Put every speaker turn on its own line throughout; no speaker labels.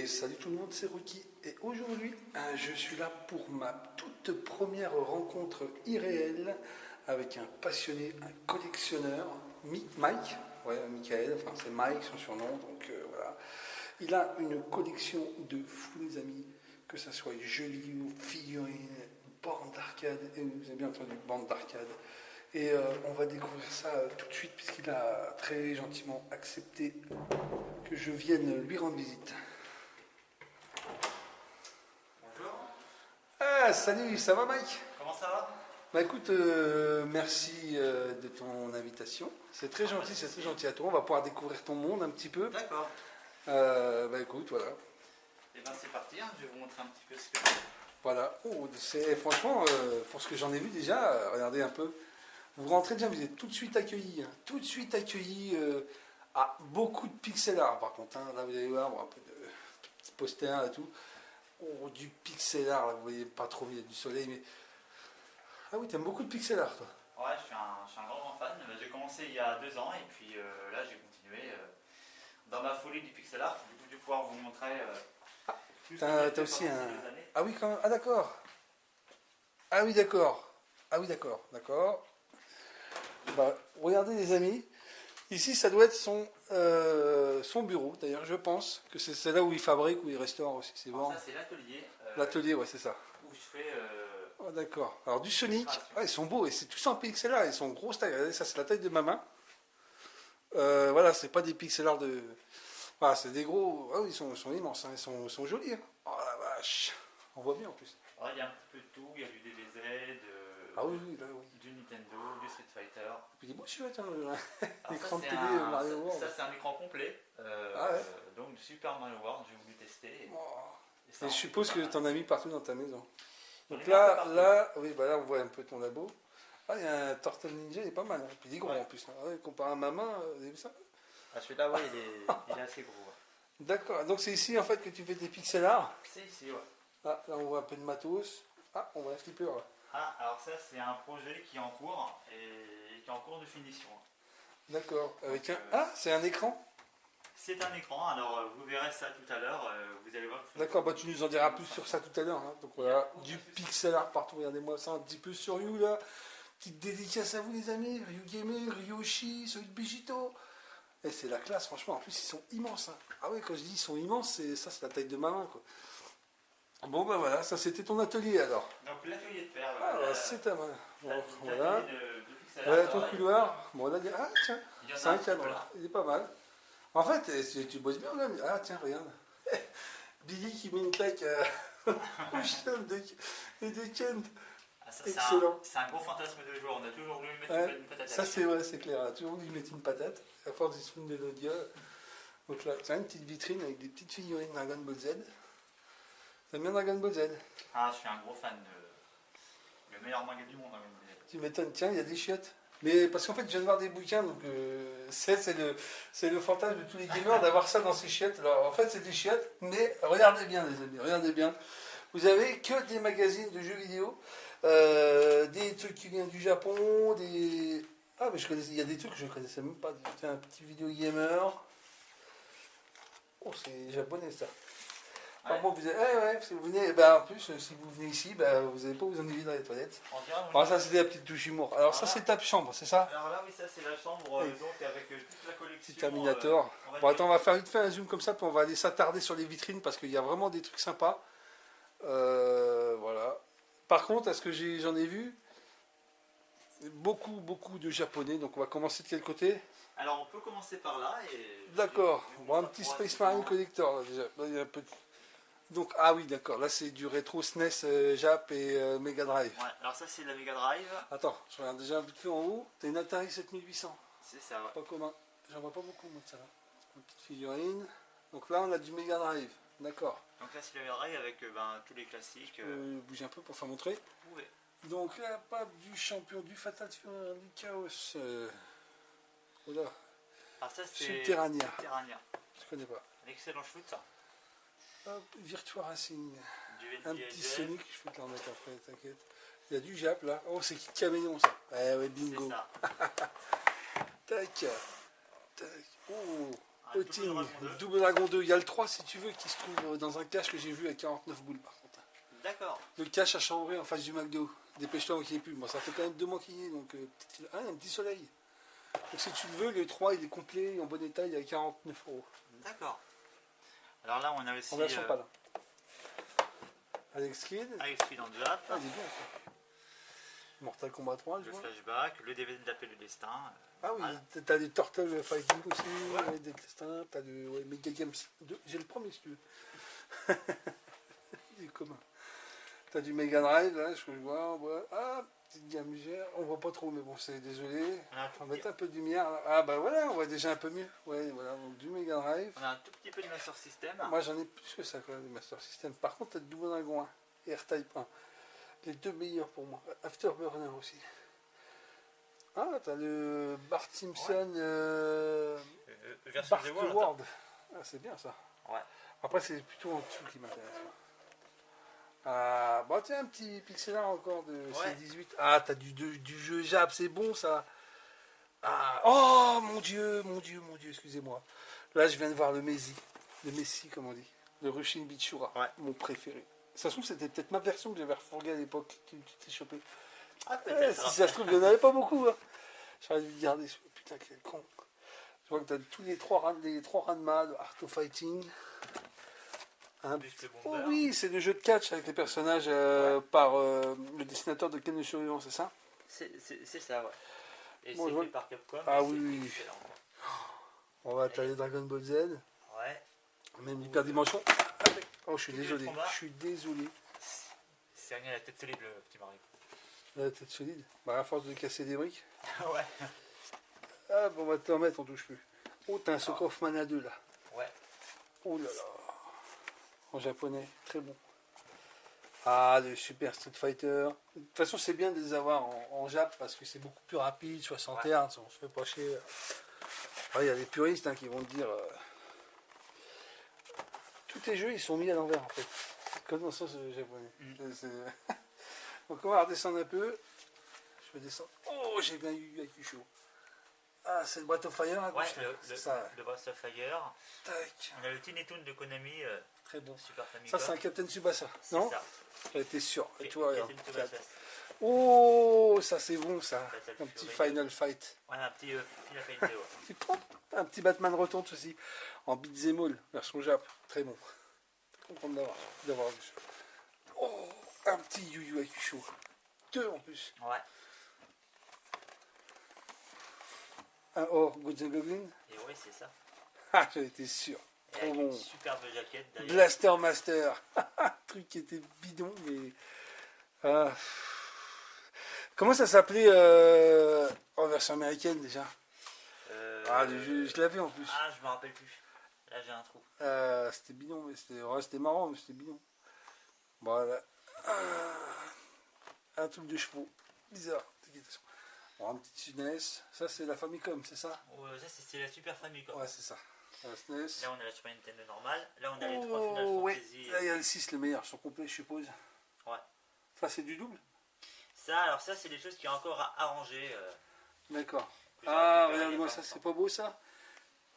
Et salut tout le monde, c'est Ruki. Et aujourd'hui, je suis là pour ma toute première rencontre irréelle avec un passionné, un collectionneur, Mike. Ouais, Michael, enfin c'est Mike son surnom, donc voilà. Il a une collection de fous les amis, que ce soit jeux vidéo, figurines, bornes d'arcade, et vous avez bien entendu, bornes d'arcade. Et on va découvrir ça tout de suite puisqu'il a très gentiment accepté que je vienne lui rendre visite.
Bonjour.
Ah, salut, ça va Mike?
Comment ça va?
Bah écoute, merci de ton invitation. C'est très gentil à toi. On va pouvoir découvrir ton monde un petit peu.
D'accord.
Bah écoute, voilà.
Et ben c'est parti, hein. Je vais vous montrer un petit peu ce que c'est.
Voilà. Oh, c'est franchement, pour ce que j'en ai vu déjà, regardez un peu. Vous rentrez déjà, vous êtes tout de suite accueillis. Hein. Tout de suite accueillis à beaucoup de pixel art par contre. Hein. Là vous allez voir bon, un peu de petits posters et tout. Oh, du pixel art, là, vous voyez pas trop, il y a du soleil, mais. Ah oui, t'aimes beaucoup de pixel art toi.
Ouais, je suis un grand fan. J'ai commencé il y a 2 ans et puis là j'ai continué dans ma folie du pixel art. Du coup, je vais pouvoir vous montrer.
T'as aussi un. Ah oui, quand même. Ah d'accord. Ah oui, d'accord. Ah oui, d'accord. D'accord. Bah, regardez les amis. Ici, ça doit être son bureau. D'ailleurs, je pense que c'est là où il fabrique, où il restaure aussi. C'est bon.
Ça, c'est l'atelier.
L'atelier, ouais, c'est ça.
Où je fais.
Oh, d'accord. Alors, du Sonic. Ah, ils sont beaux. Et c'est tout ça en pixel art. Ils sont grosses tailles. Regardez, ça, c'est la taille de ma main. Voilà, c'est pas des pixel art de. Voilà, c'est des gros. Ah oui, ils sont immenses. Hein. Ils sont jolis. Hein. Oh la vache. On voit bien en plus.
Il y a un petit peu de tout. Il y a du DBZ,
Ah oui, oui, là, oui.
du Nintendo, du Street Fighter.
Il est beau celui-là, tiens.
Alors
L'écran de
ça,
télé Mario World.
ça, c'est un écran complet.
Ah ouais.
Donc, Super Mario World, j'ai voulu tester.
Et je suppose que tu en as mis partout dans ta maison. Donc
J'en ai mis un
là,
peu partout.
là, oui, bah là, on voit un peu ton labo. Ah, il y a un Turtle Ninja, il est pas mal. Hein. Puis il est gros
Ouais.
en plus. Hein. Ouais, comparé à ma main, vous avez vu ça?
Ah, celui-là, ouais, il est assez gros. Ouais.
D'accord. Donc c'est ici en fait que tu fais tes pixel art.
C'est ici, ouais.
Ah, là, on voit un peu de matos. Ah, on voit un flipper là.
Ah, alors ça, c'est un projet qui est en cours et qui est en cours de finition.
D'accord. Avec
Donc,
un. Ah, c'est un écran.
C'est un écran, alors vous verrez ça tout à l'heure. Vous allez voir.
D'accord, bah tu nous en diras plus sur ça tout à l'heure. Hein. Donc voilà, du pixel art partout. Regardez-moi ça un petit peu sur You là. Petite dédicace à vous les amis. Ryu Gamer, Ryoshi, Solid Begito. Et c'est la classe, franchement. En plus, ils sont immenses. Hein. Ah oui, quand je dis ils sont immenses, c'est la taille de ma main quoi. Bon bah voilà, ça c'était ton atelier alors.
Donc l'atelier de fer.
Ah bah, c'est ta main. Bon, voilà.
L'atelier de pixel art,
Voilà ton
alors,
couloir. Bon là, ah tiens,
il y en a
c'est
un
un
petit
cadre.
peu là.
Il est pas mal. En fait, tu bosses bien là. Ah tiens, regarde. Billy qui met une claque au chien de Kent.
Ah, ça,
Excellent.
c'est un gros fantasme de joueur. On a toujours voulu mettre
Ouais,
une patate.
ça c'est vrai, c'est clair. On a toujours voulu mettre une patate. À force de se foutre de notre gueule. Donc là, c'est une petite vitrine avec des petites figurines Dragon Ball Z. T'aimes bien Dragon Ball Z?
Ah, je suis un gros fan de le meilleur manga du monde. Hein,
Tu m'étonnes, tiens, il y a des chiottes. Mais parce qu'en fait, je viens de voir des bouquins, donc c'est le fantasme de tous les gamers d'avoir ça dans ces chiottes. Alors en fait, c'est des chiottes, mais regardez bien, les amis, regardez bien. Vous avez que des magazines de jeux vidéo, des trucs qui viennent du Japon, des. Ah, mais il y a des trucs que je ne connaissais même pas. Tiens, un petit vidéo gamer. Oh, c'est japonais ça.
Ouais.
Bon, si vous venez, bah, en plus, si vous venez ici, bah, vous n'allez pas vous ennuyer dans les toilettes.
On dirait,
Alors ça c'était la petite touche humour. Alors ça
Voilà.
c'est ta chambre, c'est ça?
Alors là, oui, ça c'est la chambre,
Oui.
donc avec toute la collection.
Petit Terminator.
On va
Bon
dire-
attends, on va faire vite fait un zoom comme ça, puis on va aller s'attarder sur les vitrines parce qu'il y a vraiment des trucs sympas. Voilà. Par contre, est-ce que j'en ai vu beaucoup de japonais, donc on va commencer de quel côté?
Alors on peut commencer par là et.
D'accord.
je-
Bon, un petit Space Marine Collector là, déjà. Là, il y a un peu de- Donc, ah oui, d'accord. Là c'est du rétro SNES, Jap et Mega Drive.
Ouais, alors ça c'est la Mega Drive.
Attends, je regarde déjà vite fait en haut. T'as une Atari 7800.
C'est ça, ouais.
Pas commun. J'en vois pas beaucoup, moi, de ça. Une petite figurine. Donc là, on a du Mega Drive. D'accord.
Donc là c'est la Mega Drive avec tous les classiques.
Bouger un peu pour faire montrer.
Vous pouvez.
Donc la pape du champion, du Fatal Fury, du Chaos. Voilà.
Alors ça c'est.
Subterranea.
Subterranea.
Je connais pas.
Un excellent shoot.
Hop, Virtua Racing.
Du
Un
LGL.
petit Sonic, je peux te l'en mettre après, t'inquiète. Il y a du Jap là. Oh, c'est Kid Caméléon ça. Eh ouais, bingo.
C'est ça.
Tac. Tac. Oh. Outing,
Dragon 2.
Double Dragon 2. Il y a le 3 si tu veux qui se trouve dans un cache que j'ai vu à 49 boules par contre.
D'accord.
Le cache à Chambray en face du McDo. Dépêche-toi avant qu'il n'y ait plus. Bon, ça fait quand même 2 mois qu'il y est, donc ah, il y a un petit soleil. Donc si tu le veux, le 3 il est complet, en bon état, il est à 49 €.
D'accord. Alors là, on a aussi
En version pas là. Alex Kidd.
Alex Kidd en Jap,
Ah, il est bien ça. Mortal Kombat 3, je
le
vois.
flashback, le DVD d'Appel du Destin.
Ah oui,
Voilà.
t'as des Turtle Fighting aussi,
Ouais.
ouais, des destins, t'as de Mega Games 2. J'ai le premier si tu veux. Il est commun. T'as du Mega Drive, là, je vois. Ouais. Ah, petite gamme légère. On voit pas trop, mais bon, c'est désolé. On va mettre un peu de lumière là. Ah bah voilà, on voit déjà un peu mieux. Ouais, voilà, donc du Mega Drive.
On a un tout petit peu de Master System.
Moi j'en ai plus que ça quand même, des Master System. Par contre, t'as le Double Dragon 1 et R-Type 1. Les deux meilleurs pour moi. Afterburner aussi. Ah, t'as le Bart Simpson
Version
Bart
The World.
World. Ah, c'est bien ça.
Ouais.
Après, c'est plutôt en dessous qui m'intéresse. Ah, bah tiens, un petit pixel art encore de
Ouais.
C18. Ah, t'as du jeu Jap, c'est bon ça. Ah, oh mon dieu, excusez-moi. Là, je viens de voir le Messi. Le Messi, comme on dit. Le Rushin Bichura,
Ouais.
mon préféré. Ça se trouve, c'était peut-être ma version que j'avais refourguée à l'époque, qui t'es chopé.
Ah, peut-être.
Si ça se trouve, il n'y en avait pas beaucoup. Hein. J'aurais dû le garder. Putain, quel con. Je vois que tu as tous les trois Ranma, de Art of Fighting. Hein.
Beast
Oh
Bomber.
oui, c'est le jeu de catch avec les personnages par le dessinateur de Ken le Survivant, c'est ça?
C'est ça, ouais. Et
Bon,
c'est
je vois-
fait par Capcom.
Ah
et
oui,
c'est
oui.
excellent.
On va t'aller Dragon Ball Z,
Ouais.
même Hyperdimension. Oh, je suis
Tous les
désolé.
combats.
Je suis désolé.
C'est rien à la tête solide, le petit Mario.
La tête solide. Bah, à force de casser des briques.
Ouais.
Ah, bon, on va t'en mettre, on touche plus. Oh, t'as un Soul of Mana 2 là.
Ouais.
Oh là là. En japonais, très bon. Ah, le Super Street Fighter. De toute façon, c'est bien de les avoir en Jap parce que c'est beaucoup plus rapide, 60
Ouais.
Hz, on se fait pas chier. Il y a des puristes qui vont te dire. Tous les jeux, ils sont mis à l'envers en fait. Comme dans le sens japonais. Donc, on va redescendre un peu. Je vais descendre. Oh, j'ai bien eu Yakusho. Ah, c'est le Breath of Fire à
Ouais,
gauche, là. C'est ça.
le Breath of Fire.
Tac.
On a le Tiny Toon de Konami,
Très bon.
Super
Ça,
Famicom.
c'est un Captain Tsubasa.
C'est
Non?
ça.
J'en étais sûr. Et
Et-
tu vois,
et
regarde.
c'est une Tsubasa.
Oh, ça c'est bon ça.
Battle
Un petit
Fury.
Final Fight.
Ouais, un petit Final Fantasy, ouais.
Tu prends un petit Batman Returns aussi. En beat'em all, version Jap. Très bon. Très content d'avoir vu ça. Oh, un petit Yu Yu Hakusho. 2 en plus.
Ouais.
Un Or Gods and Goblin.
Et ouais, c'est ça.
Ah, j'en étais sûr.
Et
Trop
avec
bon.
une superbe jaquette d'ailleurs.
Blaster Master. Truc qui était bidon, mais. Ah. Comment ça s'appelait en version américaine déjà? Ah, je l'avais en plus.
Ah, je me rappelle plus. Là, j'ai un trou.
C'était bidon, mais c'était marrant, mais c'était bidon. Voilà. Un truc de chevaux. Bizarre. Bon, un petit SNES. Ça, c'est la Famicom, c'est ça?
Ça, c'est la Super Famicom.
Ouais, c'est ça. La SNES.
Là, on a la Super Nintendo normale. Là, on a les trois Final
Oh, ouais.
Fantasy.
Là, il y a le 6, le meilleur, sur complet, je suppose.
Ouais.
Ça, c'est du double?
Ça, alors ça, c'est des choses qui ont encore à arranger.
D'accord.
que j'ai
Ah,
récupéré
regarde-moi
il y a
ça,
pas
c'est
longtemps.
pas beau ça?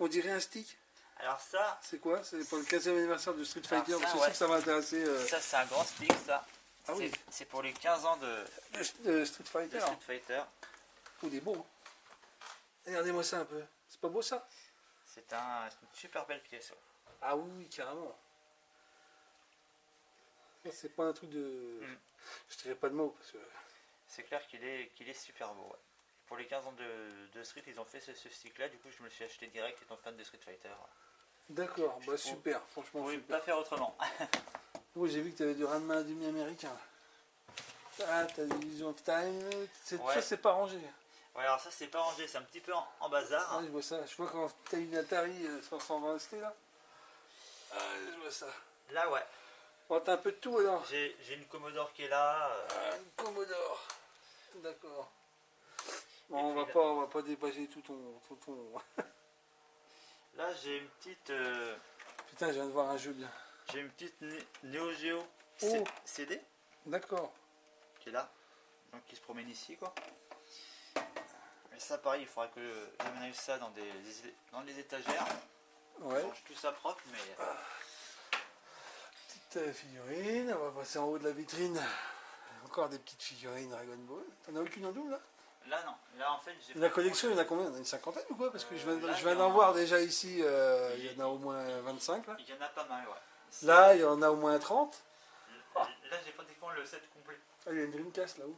On dirait un stick?
Alors ça,
C'est quoi? C'est pour le 15e anniversaire de Street
Alors
Fighter,
ça,
parce que je
ouais.
sais que ça va intéresser
ça c'est un grand stick, ça.
Ah oui.
C'est pour les 15 ans de
Street Fighter.
Street Fighter.
Oh, il est beau. Regardez-moi ça un peu. C'est pas beau ça?
C'est une super belle pièce. Ouais.
Ah oui, oui, carrément. Ça, c'est pas un truc de... Je dirais pas de mots, parce que...
C'est clair qu'il est super beau. Ouais. Pour les 15 ans de Street, ils ont fait ce stick-là. Du coup, je me le suis acheté direct étant fan de Street Fighter.
D'accord, bah super, franchement
On ne
super.
pas faire autrement.
Oui, j'ai vu que tu avais du Ranma demi-américain. Ah, t'as du Vision of Time.
Ouais.
Ça, c'est pas rangé.
Ouais, alors ça, c'est pas rangé, c'est un petit peu en bazar.
Ah, je vois ça. Je vois quand t'as une Atari 520 ST là. Ah, je vois ça.
Là, ouais.
Bon, t'as un peu de tout alors.
J'ai une Commodore qui est là.
Ah, une Commodore. D'accord. Bon,
Et
on
puis
va pas dépasser tout ton...
Là, j'ai une petite.
Putain, je viens de voir un jeu bien.
J'ai une petite Neo Geo
Oh.
CD
D'accord.
qui est là, donc qui se promène ici quoi. Et ça pareil, il faudra que j'aménage ça dans les étagères.
Ouais.
Change tout ça propre, mais
Petite figurine, on va passer en haut de la vitrine. Encore des petites figurines Dragon Ball. T'en as aucune en double là?
là non. Là en fait j'ai
La
fait
collection, il y en a combien? Il y en a une cinquantaine ou quoi? Parce que je
là,
viens
il y
d'en
en a-
voir déjà ici, il y en a au moins 25 là.
il y en a pas mal, ouais.
Là, il y en a au moins 30.
Là j'ai pratiquement le set complet.
Ah, il y a une Dreamcast là-haut.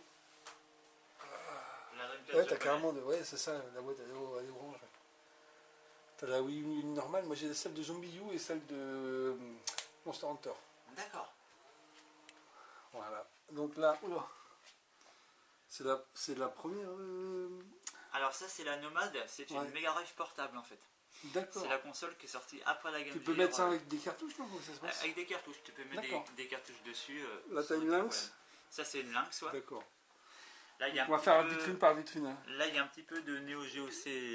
La Dreamcast
Ouais, t'as
japonaise.
carrément de. Ouais, c'est ça, la boîte elle est orange. T'as la Wii U normale, moi j'ai celle de Zombie U et celle de Monster Hunter.
D'accord.
Voilà. Donc là, oula. C'est la première.
Alors ça c'est la Nomade, c'est une
Ouais.
Mega Drive portable en fait.
D'accord.
C'est la console qui est sortie après la Game
Tu peux
Gear,
mettre ça avec des cartouches, non? Comment ça se passe?
avec des cartouches. Tu peux mettre
D'accord.
des cartouches dessus.
Là,
sans
t'as une
aucun
Lynx.
problème. Ça c'est une Lynx, ouais.
D'accord.
Là il y a
On va
un
faire
petit peu-
vitrine par vitrine. Hein.
Là il y a un petit peu de Neo Geo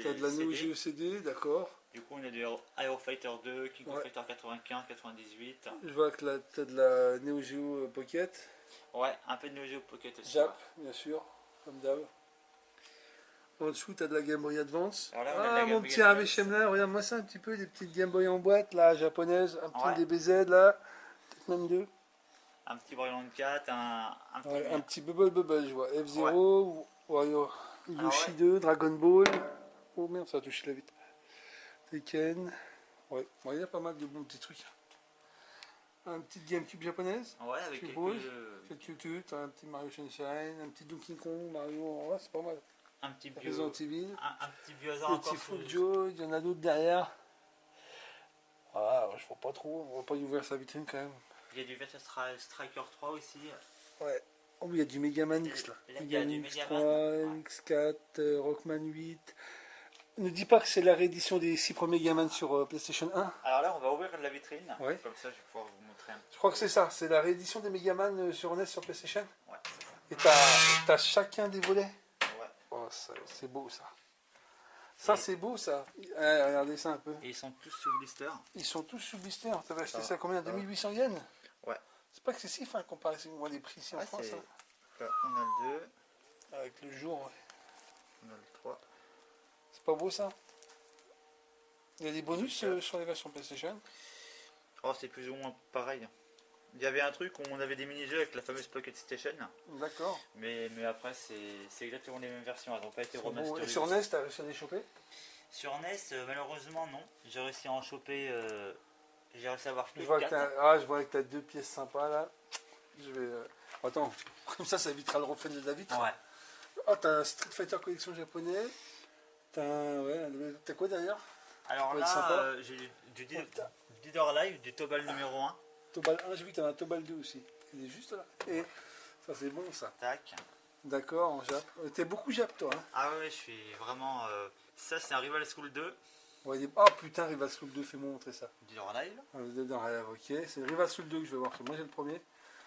T'as de la Neo Geo CD, d'accord.
Du coup on a du Aero Fighter 2, King of
Ouais.
Fighter 95, 98.
Je vois que là, t'as de la Neo Geo Pocket.
Ouais, un peu de Neo Geo Pocket aussi.
Jap,
ouais.
bien sûr, comme d'hab. En dessous, t'as de la Game Boy Advance.
Alors là, on a de la
Ah,
Game
mon
Boy
petit
Advance.
Harvey là, regarde-moi ça un petit peu, des petites Game Boy en boîte, là, japonaises, un petit
Ouais.
DBZ, là, peut-être même deux.
Un petit Brilliant 4, un petit.
Ouais, un petit Bubble, je vois. F-Zero, Wario, Yoshi
ouais.
2, Dragon Ball. Oh merde, ça a touché la vitre. Tekken. Ouais, bon, il y a pas mal de bons petits trucs. Un petit GameCube japonaise.
Ouais, avec
Tu
quelques.
poses. Quelques tuts, un petit Mario Sunshine, un petit Donkey Kong, Mario, ouais, c'est pas mal.
Un petit bio.
Resident Evil.
Un petit bio hasard
Le
encore.
petit Full Joe, il y en a d'autres derrière. Ah, je vois pas trop, on va pas y ouvrir sa vitrine quand même.
Il y a du Virtua Striker 3 aussi.
Ouais. Oh, il y a du Mega Man X là.
Là, il y a du
X3,
Mega Man, ouais.
X4, Rockman 8. Ne dis pas que c'est la réédition des 6 premiers Mega Man sur PlayStation 1.
Alors là, on va ouvrir la vitrine.
Ouais.
Comme ça, je vais pouvoir vous montrer un petit
Je crois que c'est ça, c'est la réédition des Mega Man sur NES sur PlayStation.
Ouais, c'est ça.
Et t'as chacun des volets.
Ouais.
Oh, c'est beau ça. Ça, c'est beau ça. Regardez ça un peu.
Et ils sont tous sous blister.
Ils sont tous sous blister. T'avais acheté
Ça
ça
va.
combien? 2800 yens?
Ouais.
C'est pas excessif, hein, comparé à des prix ici en
Ouais,
France.
c'est-
Hein.
Là, on a le 2,
Avec le jour, ouais.
on a le 3.
C'est pas beau ça? Il y a des bonus sur les versions PlayStation.
Oh, c'est plus ou moins pareil. Il y avait un truc où on avait des mini-jeux avec la fameuse Pocket Station.
D'accord.
Mais après, c'est exactement les mêmes versions. Elles n'ont pas été
C'est bon. Et
remasterisées.
sur NES, t'as réussi à les choper?
Sur NES, malheureusement, non. J'ai réussi à en choper. J'ai réussi à avoir que
Je vois que
4.
je vois que t'as deux pièces sympas là. Je vais. Attends, comme ça évitera le reflet de la vitre.
Ouais.
Oh, t'as un Street Fighter collection japonais. T'as quoi derrière?
Alors
Ouais, sympa.
là, j'ai du Dead or Alive, du Tobal numéro 1.
Tobal 1, j'ai vu que t'avais un Tobal 2 aussi. Il est juste là. Et ça, c'est bon ça.
Tac.
D'accord, en Jap. T'es beaucoup Jap toi. Hein.
Ah ouais, je suis vraiment. Ça, c'est un Rival School 2.
Ouais, oh putain, Rival School 2, fais-moi montrer ça.
Dead or Alive.
Dans Rêve, ok. C'est le Rival School 2 que je vais voir. Parce que moi j'ai le premier.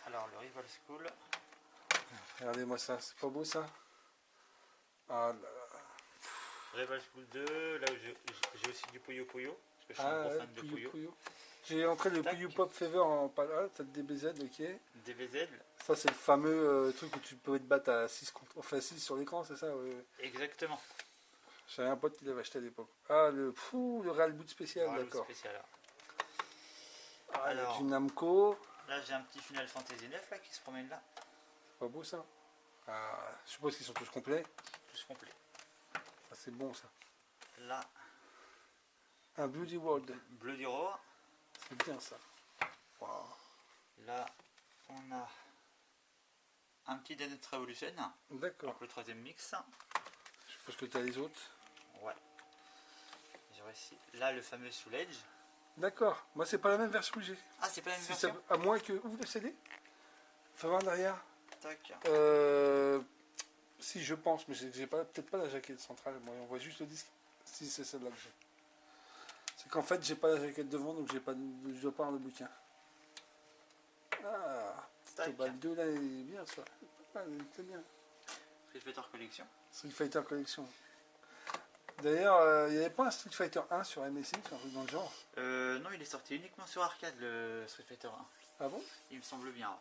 Alors, le Rival School.
Regardez-moi ça, c'est pas beau ça? Ah là là.
Rival School 2, là où j'ai aussi du Puyo Puyo. Parce que je suis un
Ah
gros
ouais,
fan de
Puyo
Puyo.
Puyo. J'ai entré le
Tac.
Puyo Pop Fever en pala, t'as le DBZ, ok.
DBZ.
Ça c'est le fameux truc où tu peux te battre à 6 contre... Enfin 6 sur l'écran, c'est ça? Ouais.
Exactement.
J'avais un pote qui l'avait acheté à l'époque. Ah le Real Boot spécial,
Voilà, le
d'accord.
spécial.
Ah,
Alors.
du Namco.
Là, j'ai un petit Final Fantasy 9 là, qui se promène là.
C'est pas beau ça? Ah, je suppose qu'ils sont tous complets.
Plus complet.
Ça c'est bon ça.
Là,
Un Bloody World,
Bloody Roar.
c'est bien ça. Wow.
Là, on a un petit Dance Revolution.
D'accord.
Donc le troisième mix.
Je suppose que tu as les autres.
Ouais. J'aurais ici. Là, le fameux Soul Edge.
D'accord. Moi c'est pas la même version que j'ai.
Ah, c'est pas la même
Si ça-
version.
à moins que... Ouvre le CD. Fais voir derrière.
Tac.
Si je pense, mais j'ai pas, peut-être pas la jaquette centrale. Moi, on voit juste le disque. Si c'est celle-là que j'ai. C'est qu'en fait, j'ai pas la jaquette devant, donc j'ai pas, je dois pas avoir le bouquin. Ah,
Tac.
Tobal 2 là, il est bien ça. Ah, il est très bien.
Street Fighter Collection.
Street Fighter Collection. D'ailleurs, il n'y avait pas un Street Fighter 1 sur MSX, un truc dans le genre.
Non, il est sorti uniquement sur arcade, le Street Fighter 1.
Ah bon?
Il me semble bien.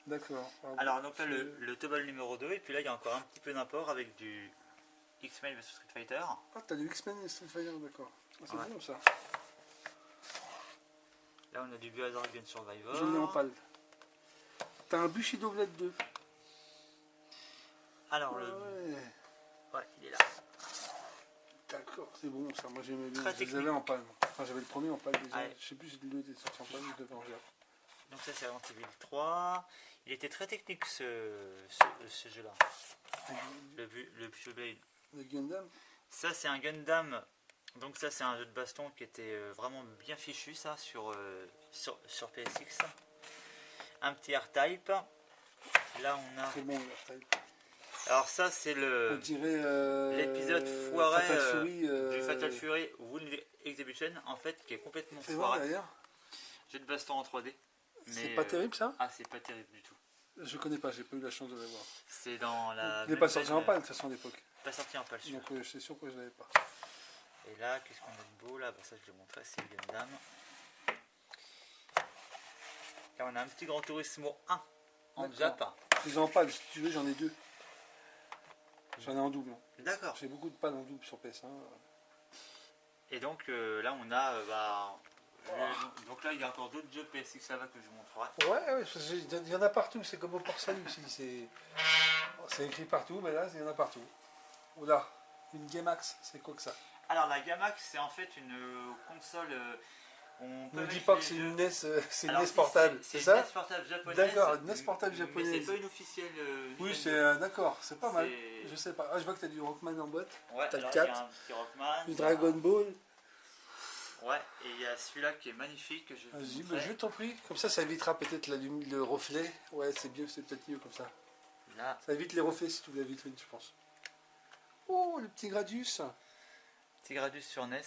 D'accord. Ah bon.
Alors, donc là, le Tobal numéro 2. Et puis là, il y a encore un petit peu d'import avec du X-Men vs Street Fighter.
Ah, t'as du X-Men et Street Fighter, d'accord. Ah, c'est
Ouais.
bon ça.
Là on a du Biohazard Gun Survivor.
Je l'ai en pâle. T'as un Bushido Blade 2.
Alors
Ah
le...
ouais.
Ouais, il est là.
D'accord, c'est bon ça. Moi j'aimais bien.
Très
Je les
technique.
avais en pâle. Enfin, j'avais le premier en pâle déjà.
Ouais.
Je sais plus si le 2 était sorti en pâle, je devais en gérer.
Donc ça c'est Resident Evil 3. Il était très technique ce jeu-là. Le Bishop Blade.
Le Gundam.
Ça c'est un Gundam. Donc ça c'est un jeu de baston qui était vraiment bien fichu ça sur PSX. Un petit R-Type. Là on a...
Très bon le R-Type.
Alors ça c'est
On
le
dirait
l'épisode foiré
Fatal Fury,
du Fatal Fury Wound Exhibition en fait qui est complètement
fais voir
foiré.
d'ailleurs.
Jeu de baston en 3D.
C'est pas terrible ça?
Ah c'est pas terrible du tout.
Je connais pas, j'ai pas eu la chance de l'avoir.
C'est dans la...
Il n'est pas sorti en pâle de toute façon à l'époque.
Pas sorti en pâle celui-là.
Donc c'est sûr que je l'avais pas.
Et là, qu'est-ce qu'on a de beau là? Bah, ça je l'ai montré, c'est le Gundam. Là on a un petit Gran Turismo 1 en Jap.
Je les ai en pâle, si tu veux j'en ai deux. J'en ai en double.
D'accord.
J'ai beaucoup de pâles en double sur PS1.
Et donc là on a... donc là il y a encore d'autres jeux PSX là-bas que je vous montrerai.
Ouais, parce que il y en a partout, c'est comme au Port Salut aussi. C'est écrit partout, mais là il y en a partout. Oula, une Game-Ax, c'est quoi que ça?
Alors la Game-Ax c'est en fait une console... on peut
Ne dis
mettre
pas que
les
c'est
jeux-
une NES, c'est une
Alors,
NES
si,
portable, c'est
une
ça?
NES portable japonaise.
D'accord, une NES portable
Mais
japonaise.
c'est pas une officielle.
Oui,
Nintendo.
c'est d'accord, c'est pas mal.
C'est-
Je sais pas. Ah, je vois que t'as du Rockman en boîte.
Ouais,
T'as le
alors, il y a
4,
un petit Rockman.
du Dragon Ball.
Ouais, et il y a celui-là qui est magnifique que je vais vous
Vas-y,
montrer.
je t'en prie. Comme ça évitera peut-être le reflet. Ouais, c'est mieux, c'est peut-être mieux comme ça.
Là,
Ça évite les reflets si tu ouvres la vitrine, je pense. Oh, le petit Gradius.
petit Gradius sur NES.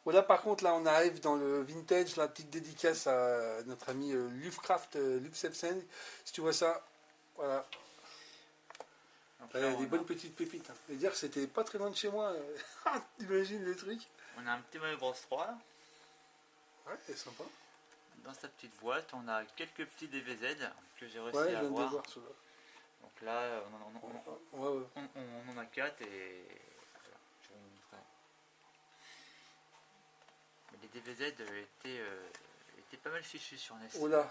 Voilà, par contre, là, on arrive dans le vintage, la petite dédicace à notre ami Lovecraft, Lufsepsen. Si tu vois ça, voilà.
Donc
Il y
là,
a
on
des
a-
bonnes petites pépites. Et dire que c'était pas très loin de chez moi. T'imagines le truc?
On a un petit Mario Bros 3 là.
Ouais, c'est sympa.
Dans sa petite boîte, on a quelques petits DBZ que j'ai réussi
Ouais, je
à
viens de les
avoir.
voir ceux-là.
Donc là,
Ouais, ouais.
on en a 4 et voilà, je vais vous montrer. Mais les DBZ étaient pas mal fichus sur NES.
Oh là,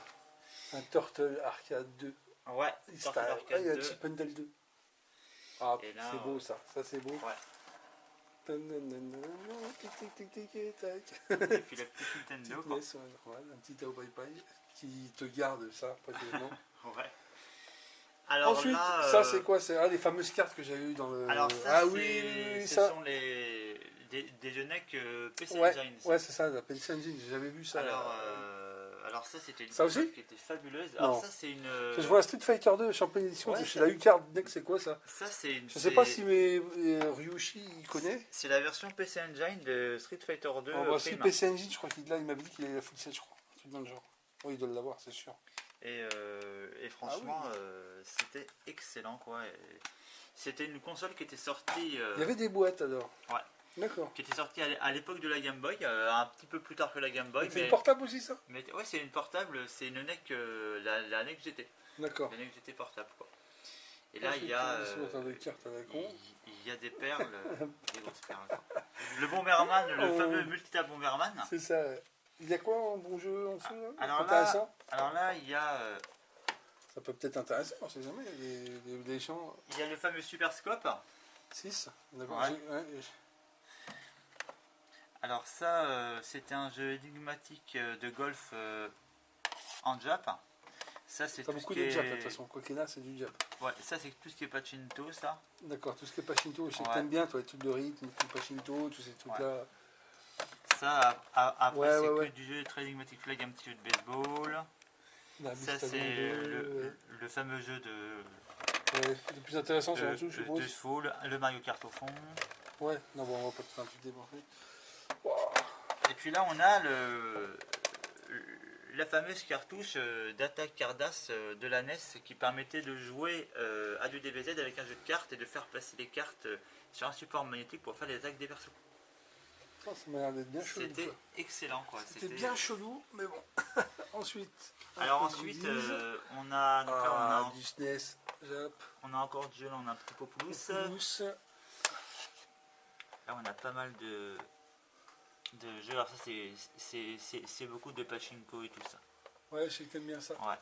un Turtle Arcade 2.
Ouais,
Il
Turtle
ah,
Arcade
il y a
2.
Chip and Dale 2. Ah,
Et là,
c'est beau ça, c'est beau.
Ouais.
Tic, tic, tic, tic, tac.
Et puis la petite Nintendo.
Petite NES, ouais, normal, un petit Tao Pai Pai qui te garde ça, précisément.
Ouais. Alors
Ensuite,
là,
ça c'est quoi? C'est les fameuses cartes que j'avais eues dans le.
Alors ça,
ah
c'est-
oui, oui,
ce
ça.
sont des jeux NEC PC
Ouais,
Engine.
ouais, c'est ça, la PC Engine, j'avais vu ça.
Alors ça c'était une
Ça aussi
console qui était fabuleuse. Alors
Non.
ça c'est une...
Je vois Street Fighter 2 Champion Edition
Ouais,
de chez
ça-
la U-Card Deck, c'est quoi ça?
Ça c'est une...
Je sais pas si Ryushi il connaît.
C'est la version PC Engine de Street Fighter 2
Oh, bah, si
Prime.
PC Engine, je crois qu'il il m'avait dit qu'il avait la full set, je crois. Un truc dans le genre. Oui, il doit l'avoir, c'est sûr.
Et franchement, c'était excellent quoi. Et c'était une console qui était sortie...
Il y avait des boîtes alors.
Ouais.
D'accord.
Qui était sortie à l'époque de la Game Boy, un petit peu plus tard que la Game Boy.
C'est portable aussi ça?
Mais ouais, c'est une portable, c'est une NEC, la NEC GT.
D'accord.
La NEC GT portable quoi. Et là il y a il y a des perles, des grosses perles. Quoi. Le Bomberman, le fameux multitap Bomberman.
C'est ça. Il y a quoi en bon jeu en dessous là?
Alors
Intéressant.
là il y a
Ça peut peut-être intéresser, on sait jamais. Il y a des champs.
il y a le fameux Super Scope.
6. D'accord.
Ouais. Alors ça c'était un jeu énigmatique de golf en Jap. Ça c'est
T'as
tout ce
beaucoup
qui
de
est...
Jap de toute façon. Quoi qu'il y en a, c'est du Jap.
Ouais, ça c'est tout ce qui est Pachinko ça.
D'accord. Tout ce qui est Pachinko, je sais que
Ouais.
t'aimes bien, toi, les trucs de rythme, tout Pachinko, tous ces trucs-là.
Ça après
Ouais,
c'est
ouais,
que du jeu très énigmatique flag, un petit jeu de baseball.
La
Ça
Vista
c'est
Bando,
le fameux jeu de
ouais. Le plus intéressant, c'est en dessous, je
de
suppose.
chevaux, le Mario Kart au fond.
Ouais. Non, bon, on va pas te faire un petit déborder.
Et puis là on a la fameuse cartouche d'attaque Cardass de la NES qui permettait de jouer à du DBZ avec un jeu de cartes et de faire passer les cartes sur un support magnétique pour faire les attaques des persos.
Oh, ça m'a l'air d'être bien chelou.
C'était
quoi.
excellent quoi.
C'était bien chelou, mais bon. Ensuite.
Alors
un peu de
ensuite
goodies.
on a, donc là,
du SNES, Jap,
on a encore du jeu, là on a un petit Populous.
Populous.
Là on a pas mal de de jeux. Alors ça c'est beaucoup de pachinko et tout ça.
Ouais, je sais que t'aimes bien ça.
Ouais.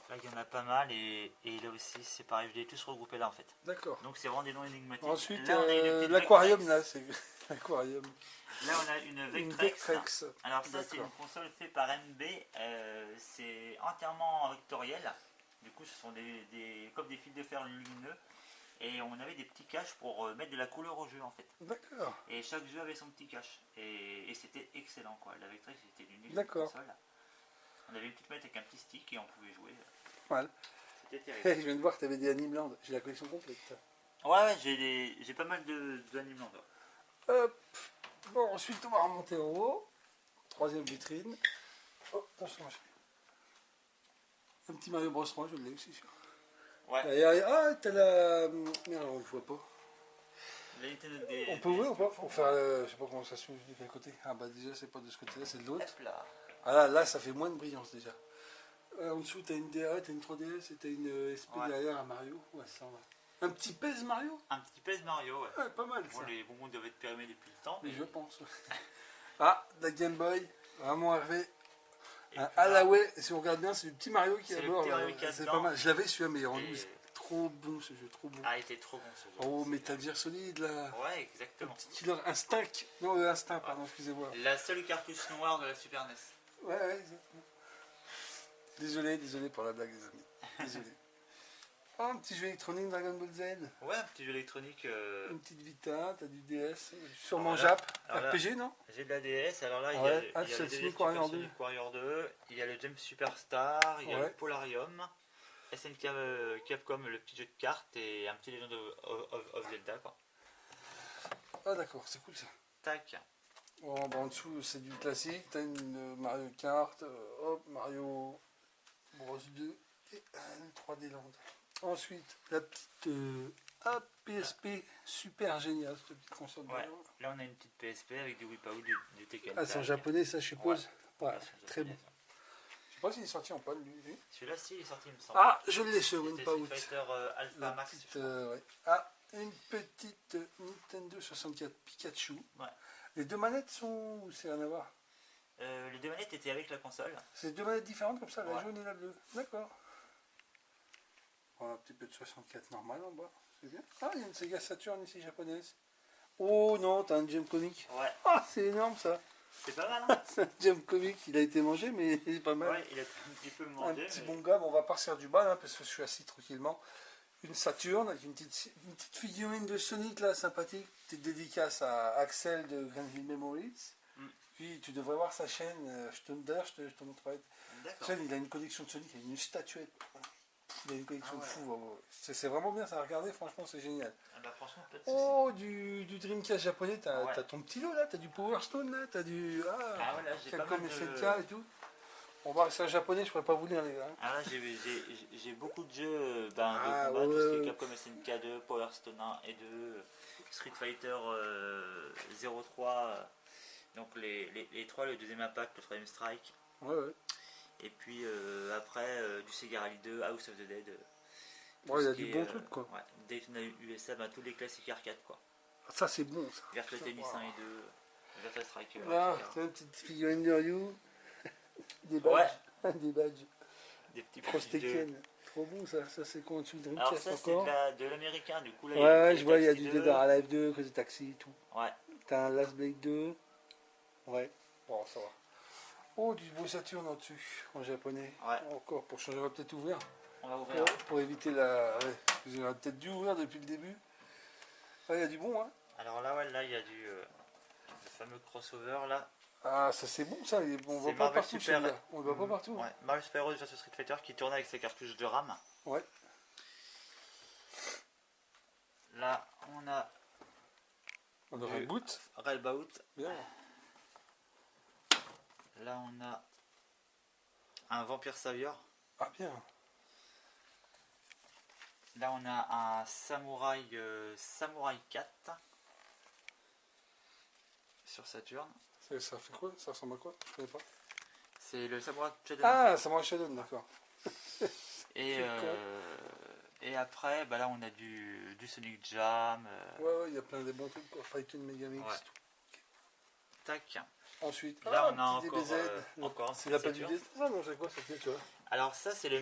Là il y en a pas mal et là aussi c'est pareil, je les ai tous regroupés là en fait.
D'accord.
Donc c'est vraiment des noms énigmatiques.
Ensuite,
là, on a une petite
l'aquarium,
Vectrex.
là, c'est l'aquarium.
Là on a une
Une
Vectrex.
Vectrex.
Alors ça c'est une
D'accord.
console faite par MB, c'est entièrement vectoriel. Du coup ce sont comme des fils de fer lumineux. Et on avait des petits caches pour mettre de la couleur au jeu en fait.
D'accord.
Et chaque jeu avait son petit cache. Et c'était excellent quoi. La Vectrex c'était l'unique
D'accord.
console. On avait une petite manette avec un petit stick et on pouvait jouer.
Voilà.
C'était
Je
terrible.
viens de voir que t'avais des Animeland. J'ai la collection complète.
Ouais, j'ai pas mal d'Animeland.
Hop. Bon, ensuite, on va remonter en haut. Troisième vitrine. Oh, attention, un petit Mario Bros 3, je l'ai aussi, sûr.
Ouais.
Ah, t'as la... Merde, on ne voit pas. On peut ouvrir ou pas pour faire... je sais pas comment ça se fait de quel côté. Ah bah déjà, c'est pas de ce côté-là, c'est de l'autre. Ah là, ça fait moins de brillance déjà. En dessous, t'as une DRS, t'as une 3DS et t'as une SP derrière à Mario. Ouais, ça va. Un petit PES Mario.
Un petit PES Mario, ouais.
Ouais, pas mal ça.
Bon, les bonbons doivent être périmés depuis le temps.
Mais je pense. Ah, la Game Boy, vraiment Hervé. Un
là,
Huawei, si on regarde bien, c'est le petit Mario qui est à
le
bord.
petit Mario qui est
C'est
dedans.
pas mal. Je l'avais celui-là, mais en
Et-
loose. Trop bon ce jeu, trop bon.
Ah, il était trop bon ce jeu.
Oh, Metal Gear Solid là.
Ouais,
Un
exactement.
petit killer Instinct. Non, Instinct, pardon, excusez-moi.
La seule cartouche noire de la Super NES.
Ouais, exactement. Désolé pour la blague, les amis. Désolé. Oh, un petit jeu électronique Dragon Ball Z.
Ouais, un petit jeu électronique.
Une petite Vita, t'as du DS, sûrement
Alors là-
Jap.
alors là-
RPG, non?
J'ai de la DS, alors là, il y
Ouais.
a,
Ah,
il y a
c'est
le
le
DS
Sonic Warrior
Super
2.
Sonic Warrior 2, il y a le James Superstar, il y a
Ouais.
le Polarium, SNK Capcom, le petit jeu de cartes et un petit Legend of Zelda, quoi.
Ah, d'accord, c'est cool ça.
Tac.
Bon, bah, en dessous, c'est du classique. T'as une Mario Kart, hop, Mario Bros 2 et une 3D Land. Ensuite, la petite PSP, super géniale, cette petite console.
Ouais. Là, on a une petite PSP avec du Whip Out, du Tekken
Ah, c'est en
Tag.
japonais, ça, je suppose. Ouais,
Version
très bon.
japonaise.
Je sais pas s'il est sorti en panne, lui.
Celui-là, si, il est sorti, il me semble.
Ah, je l'ai, ce
C'était
Win
Street
Out.
Fighter Alpha
La
Max.
petite,
je crois.
ouais. Ah, une petite Nintendo 64 Pikachu.
Ouais.
Les deux manettes sont... C'est rien à voir.
Les deux manettes étaient avec la console.
C'est deux manettes différentes comme ça, la
Ouais.
jaune et la bleue. D'accord. Bon, un petit peu de 64 normal en bas. C'est bien. Ah, il y a une Sega Saturn ici japonaise. Oh non, t'as un Gem Comic.
Ouais,
Ah, c'est énorme ça.
c'est pas mal, hein.
C'est un Gem Comic, il a été mangé, mais il est pas mal.
Ouais, il a un petit peu
Un
mangé.
petit
mais-
bon gars, bon, on va partir du bas là, parce que je suis assis tranquillement. Une Saturn avec une petite figurine de Sonic là, sympathique. Petite dédicace à Axel de Grandville Memories.
Mm.
Puis tu devrais voir sa chaîne. D'ailleurs, je te montrerai.
D'accord.
Chaîne, il a une collection de Sonic, il a une statuette. Il a une collection
Ah ouais.
de fou. Ouais. C'est vraiment bien ça à regarder, franchement, c'est génial.
Ah bah franchement, pas de soucis.
Oh, du Dreamcast japonais, t'as
Ouais.
ton petit lot là, t'as du Power Stone là, t'as du.
Ah ouais, là, j'ai pas
Capcom
mal de...
SNK et tout. On va c'est un japonais, je pourrais pas vous lire les gars. Hein.
Ah là, j'ai beaucoup de jeux de
Ah,
combat,
ouais,
tout ce qui
ouais.
est Capcom SNK 2, Power Stone 1 et 2, Street Fighter 03, donc les 3, le deuxième Impact, le troisième Strike,
Ouais, ouais.
et puis après du Sega Rally 2, House of the Dead. tout
Ouais, il y
ce
a
qui
du
est,
bon truc quoi.
Ouais, Daytona USA, bah, tous les classiques arcade quoi.
Ça c'est bon ça.
Virtua Tennis
Wow.
1 et 2, Virtua Striker,
Là,
etc.
t'as une petite figurine de Ryu. Des
Ouais.
badges. Des badges.
Des petits
Cross
petits jeux.
Tekken. Trop bon ça. Ça c'est quoi en dessous de
Alors
Dreamcast
ça c'est
encore?
de l'américain, du coup là
Ouais,
il y a
ouais,
le
je vois, il y a
Taxi
du
2.
Dead or Alive 2, Crazy Taxi et tout.
Ouais,
T'as un Last Blade 2. Ouais. Bon, ça va. Oh, du beau Saturn en dessus, en japonais.
Ouais.
Encore, pour changer, on va peut-être ouvrir.
on va ouvrir.
Pour éviter la... Ouais, vous aurez peut-être dû ouvrir depuis le début. Ah, il y a du bon, hein.
Alors là, ouais, là il y a le fameux crossover là.
Ah, ça c'est bon, ça. On
C'est
voit pas
Marvel
partout,
Super-
celui-là. On le voit pas partout.
Ouais, Marvel Super Heroes vs Street Fighter qui tournait avec ses cartouches de RAM.
Ouais.
Là, on a
On aurait un boot.
Railbout.
Bien.
Là, on a un Vampire Savior.
Ah, bien.
Là, on a un Samurai 4 sur Saturn.
Ça fait quoi? Ça ressemble à quoi? Je connais pas.
C'est le Samurai Shodown.
Ah, ça m'a Shadow, d'accord.
Et,
c'est
et après, bah là, on a du Sonic Jam.
Ouais, ouais, il y a plein de bons trucs, quoi. Fighting Megamix,
Ouais.
tout. Ok.
Tac.
Ensuite,
Là, on a
petit
encore,
DBZ.
encore un
C'est la pas du
signature.
DBZ, ça non, c'est quoi cette tu vois?
Alors ça, c'est le